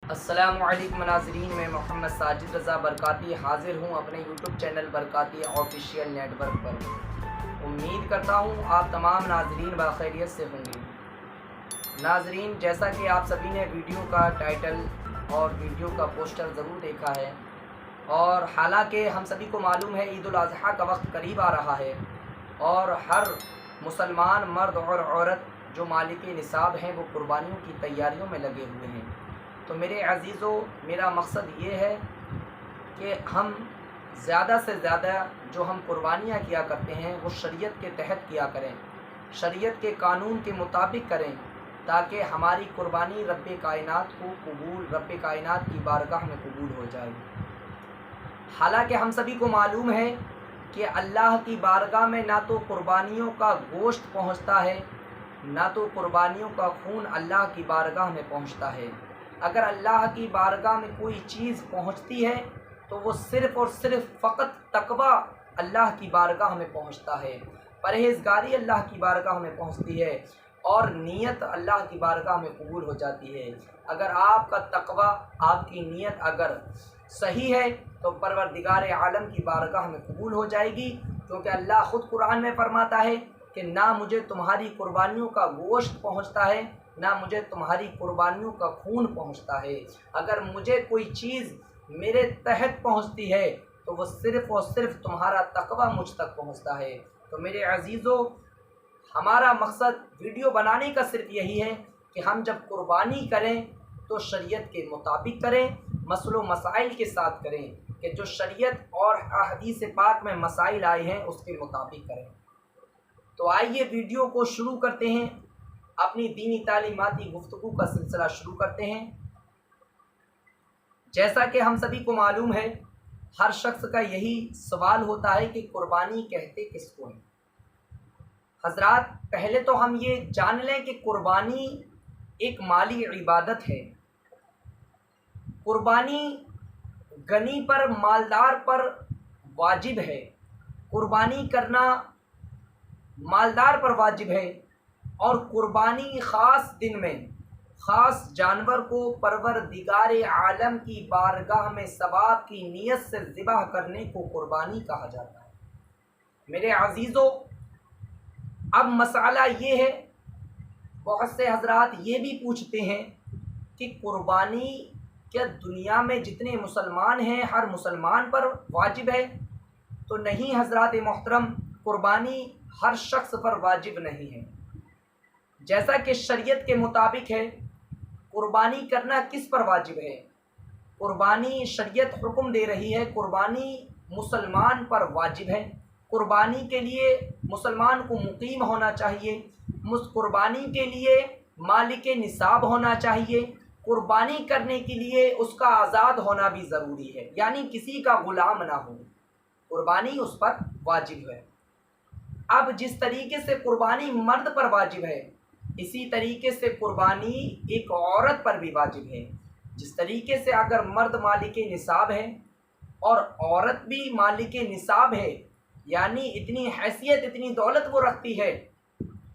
السلام علیکم ناظرین، میں محمد ساجد رضا برکاتی حاضر ہوں اپنے YouTube channel Barkati official network پر۔ امید کرتا ہوں آپ تمام ناظرین بخیریت سے ہوں گے۔ ناظرین، جیسا کہ آپ سبھی نے ویڈیو کا ٹائٹل اور ویڈیو کا پوسٹر ضرور دیکھا ہے، اور حالانکہ ہم سبھی کو معلوم ہے عید الاضحیٰ کا وقت قریب آ رہا ہے، اور ہر مسلمان مرد اور عورت جو مالک نصاب ہیں وہ قربانیوں کی تیاریوں میں لگے ہوئے ہیں۔ تو میرے عزیزو، میرا مقصد یہ ہے کہ ہم زیادہ سے زیادہ جو ہم قربانیاں کیا کرتے ہیں وہ شریعت کے تحت کیا کریں، شریعت کے قانون کے مطابق کریں، تاکہ ہماری قربانی رب کائنات کی بارگاہ میں قبول ہو جائے۔ حالانکہ ہم سبھی کو معلوم ہے کہ اللہ کی بارگاہ میں نہ تو قربانیوں کا گوشت پہنچتا ہے، نہ تو قربانیوں کا خون اللہ کی بارگاہ میں پہنچتا ہے۔ اگر اللہ کی بارگاہ میں کوئی چیز پہنچتی ہے تو وہ صرف اور صرف فقط تقویٰ اللہ کی بارگاہ میں پہنچتا ہے، پرہیزگاری اللہ کی بارگاہ میں پہنچتی ہے، اور نیت اللہ کی بارگاہ میں قبول ہو جاتی ہے۔ اگر آپ کا تقویٰ، آپ کی نیت اگر صحیح ہے تو پروردگار عالم کی بارگاہ میں قبول ہو جائے گی، کیونکہ اللہ خود قرآن میں فرماتا ہے کہ نہ مجھے تمہاری قربانیوں کا گوشت پہنچتا ہے، نہ مجھے تمہاری قربانیوں کا خون پہنچتا ہے۔ اگر مجھے کوئی چیز میرے تحت پہنچتی ہے تو وہ صرف اور صرف تمہارا تقویٰ مجھ تک پہنچتا ہے۔ تو میرے عزیزو، ہمارا مقصد ویڈیو بنانے کا صرف یہی ہے کہ ہم جب قربانی کریں تو شریعت کے مطابق کریں، مسل و مسائل کے ساتھ کریں، کہ جو شریعت اور احادیث پاک میں مسائل آئے ہیں اس کے مطابق کریں۔ تو آئیے ویڈیو کو شروع کرتے ہیں، اپنی دینی تعلیماتی گفتگو کا سلسلہ شروع کرتے ہیں۔ جیسا کہ ہم سبھی کو معلوم ہے، ہر شخص کا یہی سوال ہوتا ہے کہ قربانی کہتے کس کو ہیں۔ حضرات، پہلے تو ہم یہ جان لیں کہ قربانی ایک مالی عبادت ہے۔ قربانی غنی پر، مالدار پر واجب ہے۔ قربانی کرنا مالدار پر واجب ہے، اور قربانی خاص دن میں خاص جانور کو پروردگار عالم کی بارگاہ میں ثواب کی نیت سے ذبح کرنے کو قربانی کہا جاتا ہے۔ میرے عزیزو، اب مسئلہ یہ ہے، بہت سے حضرات یہ بھی پوچھتے ہیں کہ قربانی کیا دنیا میں جتنے مسلمان ہیں ہر مسلمان پر واجب ہے؟ تو نہیں حضرات محترم، قربانی ہر شخص پر واجب نہیں ہے۔ جیسا کہ شریعت کے مطابق ہے، قربانی کرنا کس پر واجب ہے؟ قربانی شریعت حکم دے رہی ہے، قربانی مسلمان پر واجب ہے۔ قربانی کے لیے مسلمان کو مقیم ہونا چاہیے، قربانی کے لیے مالک نصاب ہونا چاہیے، قربانی کرنے کے لیے اس کا آزاد ہونا بھی ضروری ہے، یعنی کسی کا غلام نہ ہو۔ قربانی اس پر واجب ہے۔ اب جس طریقے سے قربانی مرد پر واجب ہے، اسی طریقے سے قربانی ایک عورت پر بھی واجب ہے۔ جس طریقے سے اگر مرد مالک نصاب ہے اور عورت بھی مالک نصاب ہے، یعنی اتنی حیثیت، اتنی دولت وہ رکھتی ہے،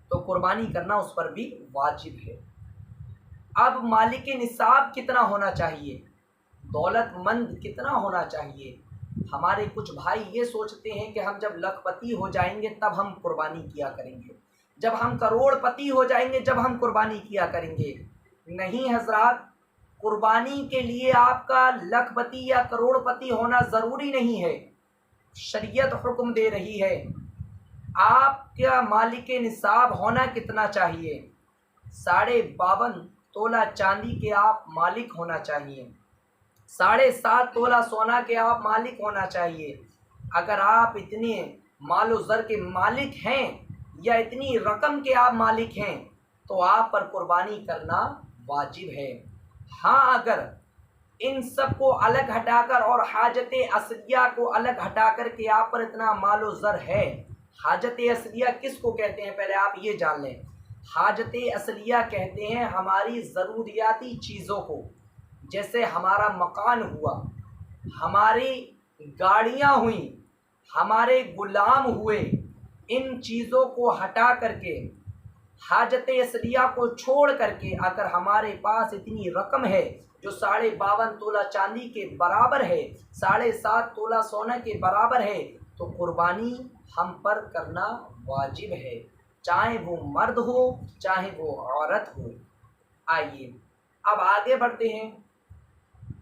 تو قربانی کرنا اس پر بھی واجب ہے۔ اب مالک نصاب کتنا ہونا چاہیے؟ دولت مند کتنا ہونا چاہیے؟ ہمارے کچھ بھائی یہ سوچتے ہیں کہ ہم جب لاکھ پتی ہو جائیں گے تب ہم قربانی کیا کریں گے، جب ہم کروڑ پتی ہو جائیں گے جب ہم قربانی کیا کریں گے۔ نہیں حضرات، قربانی کے لیے آپ کا لاکھ پتی یا کروڑ پتی ہونا ضروری نہیں ہے۔ شریعت حکم دے رہی ہے، آپ کا مالک نصاب ہونا کتنا چاہیے؟ 52.5 تولہ چاندی کے آپ مالک ہونا چاہیے، 7.5 تولہ سونا کے آپ مالک ہونا چاہیے۔ اگر آپ اتنے مال و زر کے مالک ہیں یا اتنی رقم کے آپ مالک ہیں تو آپ پر قربانی کرنا واجب ہے۔ ہاں، اگر ان سب کو الگ ہٹا کر اور حاجت اصلیہ کو الگ ہٹا کر کے آپ پر اتنا مال و زر ہے، حاجت اصلیہ کس کو کہتے ہیں پہلے آپ یہ جان لیں۔ حاجت اصلیہ کہتے ہیں ہماری ضروریاتی چیزوں کو، جیسے ہمارا مکان ہوا، ہماری گاڑیاں ہوئیں، ہمارے غلام ہوئے۔ ان چیزوں کو ہٹا کر کے، حاجت اصلیہ کو چھوڑ کر کے اگر ہمارے پاس اتنی رقم ہے जो 52.5 तोला चांदी के बराबर है, 7.5 तोला सोना के बराबर है, तो कुर्बानी हम पर करना वाजिब है, चाहे वो मर्द हो चाहे वो औरत हो। आइए अब आगे बढ़ते हैं।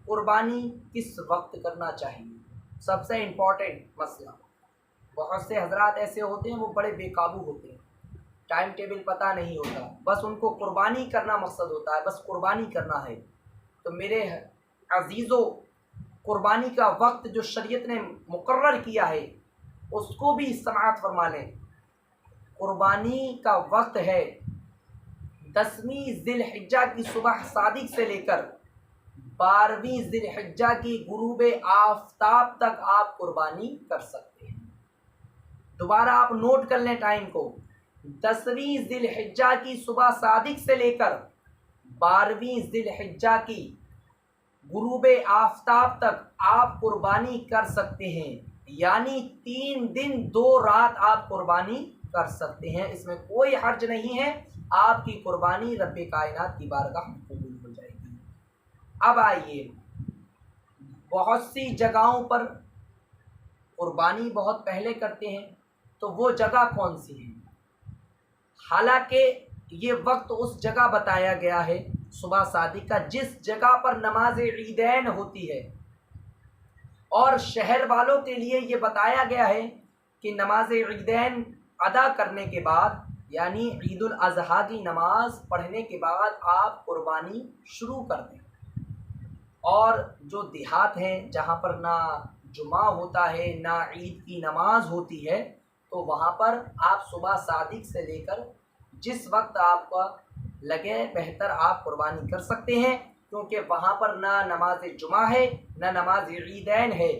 कुर्बानी किस वक्त करना चाहिए, सबसे इम्पोर्टेंट मसला। बहुत से हजरात ऐसे होते हैं वो बड़े बेकाबू होते हैं, टाइम टेबल पता नहीं होता, बस उनको कुर्बानी करना मकसद होता है, बस कुर्बानी करना है। तो मेरे अजीज़ों, कुर्बानी का वक्त जो शरीयत ने मुकर्रर किया है उसको भी समाअत फरमा लें। कुर्बानी का वक्त है 10वीं ज़िलहिज्जा की सुबह सादिक से लेकर 12वीं ज़िलहिज्जा की गुरूब आफताब तक आप कुर्बानी कर सकते हैं। दोबारा आप नोट कर लें टाइम को, 10वीं ज़िलहिज्जा की सुबह सादिक से लेकर 12वीं ज़िलहिज्जा की गुरूब आफताब तक आप कुर्बानी कर सकते हैं, यानी 3 दिन 2 रात आप कुर्बानी कर सकते हैं। इसमें कोई हर्ज नहीं है, आपकी कुर्बानी रब्बे कायनात की बारगाह में कबूल हो जाएगी। अब आइए, बहुत सी जगहों पर कुर्बानी बहुत पहले करते हैं, तो वो जगह कौन सी है? हालांकि ये वक्त उस जगह बताया गया है सुबह सादिक का जिस जगह पर नमाज ईदैन होती है, और शहर वालों के लिए ये बताया गया है कि नमाज ईदैन अदा करने के बाद, यानी ईद उल अज़हा की नमाज पढ़ने के बाद आप कुर्बानी शुरू कर दें। और जो देहात हैं जहाँ पर ना जुमा होता है ना ईद की नमाज होती है, तो वहाँ पर आप सुबह सादिक से लेकर जिस वक्त आपका लगे बेहतर आप कुर्बानी कर सकते हैं, क्योंकि वहाँ पर ना नमाज जुमा है ना नमाज ईदैन है।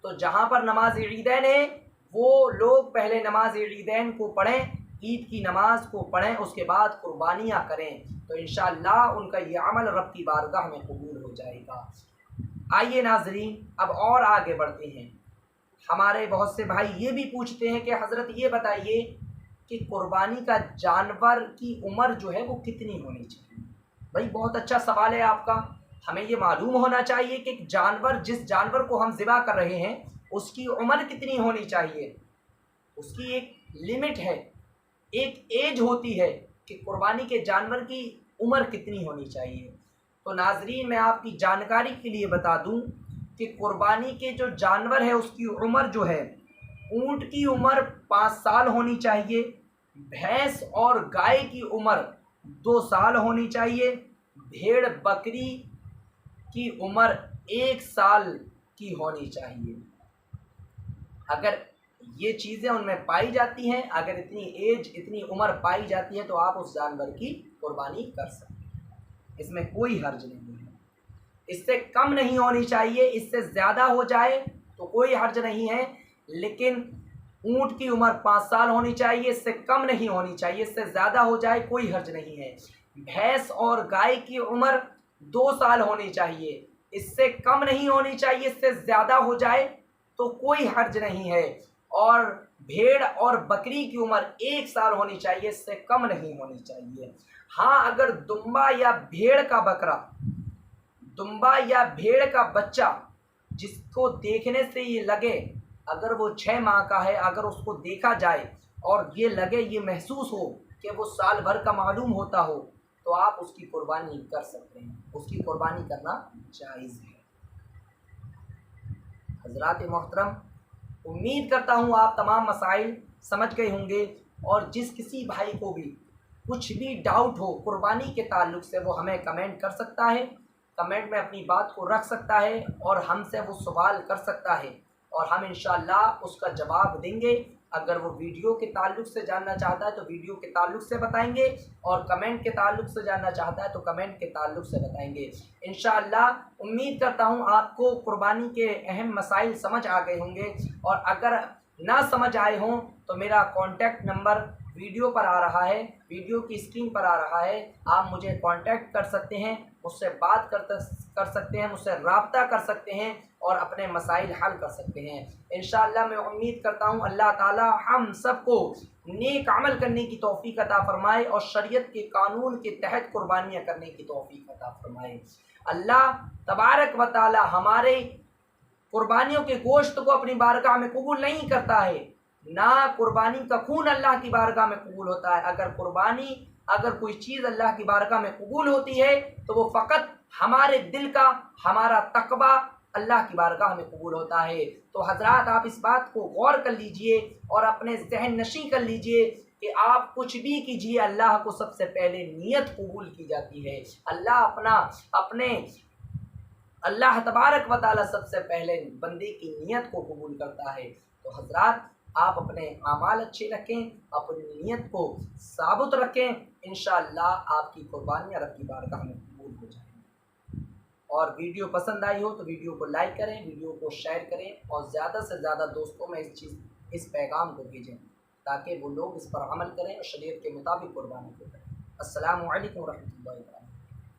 तो जहाँ पर नमाज ईदैन है वो लोग पहले नमाज ईदैन को पढ़ें, ईद की नमाज को पढ़ें, उसके बाद कुर्बानियाँ करें, तो इंशाअल्लाह उनका ये अमल रब की बारगाह में कबूल हो जाएगा। आइए नाज़रीन, अब और आगे बढ़ते हैं। हमारे बहुत से भाई ये भी पूछते हैं कि हज़रत ये बताइए कि कुर्बानी का जानवर की उम्र जो है वो कितनी होनी चाहिए? भाई बहुत अच्छा सवाल है आपका। हमें ये मालूम होना चाहिए कि जानवर, जिस जानवर को हम ज़िबा कर रहे हैं उसकी उम्र कितनी होनी चाहिए। उसकी एक लिमिट है, एक एज होती है कि कुर्बानी के जानवर की उम्र कितनी होनी चाहिए। तो नाज़रीन, मैं आपकी जानकारी के लिए बता दूं कि कुर्बानी के जो जानवर है उसकी उम्र जो है, ऊँट की उम्र 5 साल होनी चाहिए, भैंस और गाय की उम्र 2 साल होनी चाहिए, भेड़ बकरी की उम्र 1 साल की होनी चाहिए। अगर ये चीज़ें उनमें पाई जाती हैं, अगर इतनी एज, इतनी उम्र पाई जाती है, तो आप उस जानवर की कुर्बानी कर सकते हैं, इसमें कोई हर्ज नहीं है। इससे कम नहीं होनी चाहिए, इससे ज़्यादा हो जाए तो कोई हर्ज नहीं है, लेकिन ऊँट की उम्र 5 साल होनी चाहिए, इससे कम नहीं होनी चाहिए, इससे ज़्यादा हो जाए कोई हर्ज नहीं है। भैंस और गाय की उम्र 2 साल होनी चाहिए, इससे कम नहीं होनी चाहिए, इससे ज़्यादा हो जाए तो कोई हर्ज नहीं है। और भेड़ और बकरी की उम्र 1 साल होनी चाहिए, इससे कम नहीं होनी चाहिए। हाँ, अगर दुम्बा या भेड़ का बकरा, दुम्बा या भेड़ का बच्चा जिसको देखने से ये लगे, अगर वो 6 माह का है, अगर उसको देखा जाए और ये लगे, ये महसूस हो कि वो साल भर का मालूम होता हो, तो आप उसकी कुर्बानी कर सकते हैं, उसकी कुर्बानी करना जायज़ है। हज़रात मोहतरम, उम्मीद करता हूँ आप तमाम मसाइल समझ गए होंगे, और जिस किसी भाई को भी कुछ भी डाउट हो कुर्बानी के ताल्लुक़ से, वो हमें कमेंट कर सकता है, कमेंट में अपनी बात को रख सकता है और हमसे वो सवाल कर सकता है, और हम इंशाअल्लाह उसका जवाब देंगे। अगर वो वीडियो के ताल्लुक़ से जानना चाहता है तो वीडियो के ताल्लुक़ से बताएंगे, और कमेंट के ताल्लुक़ से जानना चाहता है तो कमेंट के ताल्लुक़ से बताएंगे इंशाअल्लाह। उम्मीद करता हूँ आपको कुर्बानी के अहम मसाइल समझ आ गए होंगे, और अगर ना समझ आए हों तो मेरा कॉन्टैक्ट नंबर वीडियो पर आ रहा है, वीडियो की स्क्रीन पर आ रहा है। आप मुझे कांटेक्ट कर सकते हैं, मुझसे बात कर सकते हैं, मुझसे राब्ता कर सकते हैं और अपने मसाइल हल कर सकते हैं। इंशाअल्लाह मैं उम्मीद करता हूँ अल्लाह ताला हम सबको नेक अमल करने की तौफीक अता फरमाए और शरीयत के कानून के तहत कुर्बानियाँ करने की तौफीक अता फरमाए। अल्लाह तबारक व तआला हमारे कुर्बानियों के गोश्त को अपनी बारगाह में कबूल नहीं करता है, ना कुर्बानी का खून अल्लाह की बारगाह में कबूल होता है। अगर कोई चीज़ अल्लाह की बारगाह में कबूल होती है तो वो फ़कत हमारे दिल का, हमारा तकवा अल्लाह की बारगाह में कबूल होता है। तो हजरात, आप इस बात को गौर कर लीजिए और अपने ज़हन नशी कर लीजिए कि आप कुछ भी कीजिए, अल्लाह को सबसे पहले नीयत कबूल की जाती है। अल्लाह तबारक व तआला सबसे पहले बंदे की नीयत को कबूल करता है। तो हजरात, आप अपने आमाल अच्छे रखें, अपनी नीयत को साबुत रखें, इंशाअल्लाह आपकी कुर्बानियाँ रब की बारगाह में कबूल हो जाएंगी। और वीडियो पसंद आई हो तो वीडियो को लाइक करें, वीडियो को शेयर करें और ज़्यादा से ज़्यादा दोस्तों में इस पैगाम को भेजें ताकि वो लोग इस पर अमल करें और शरीयत के मुताबिक कुर्बानी को करें। अस्सलामु अलैकुम व रहमतुल्लाहि व बरकातहू।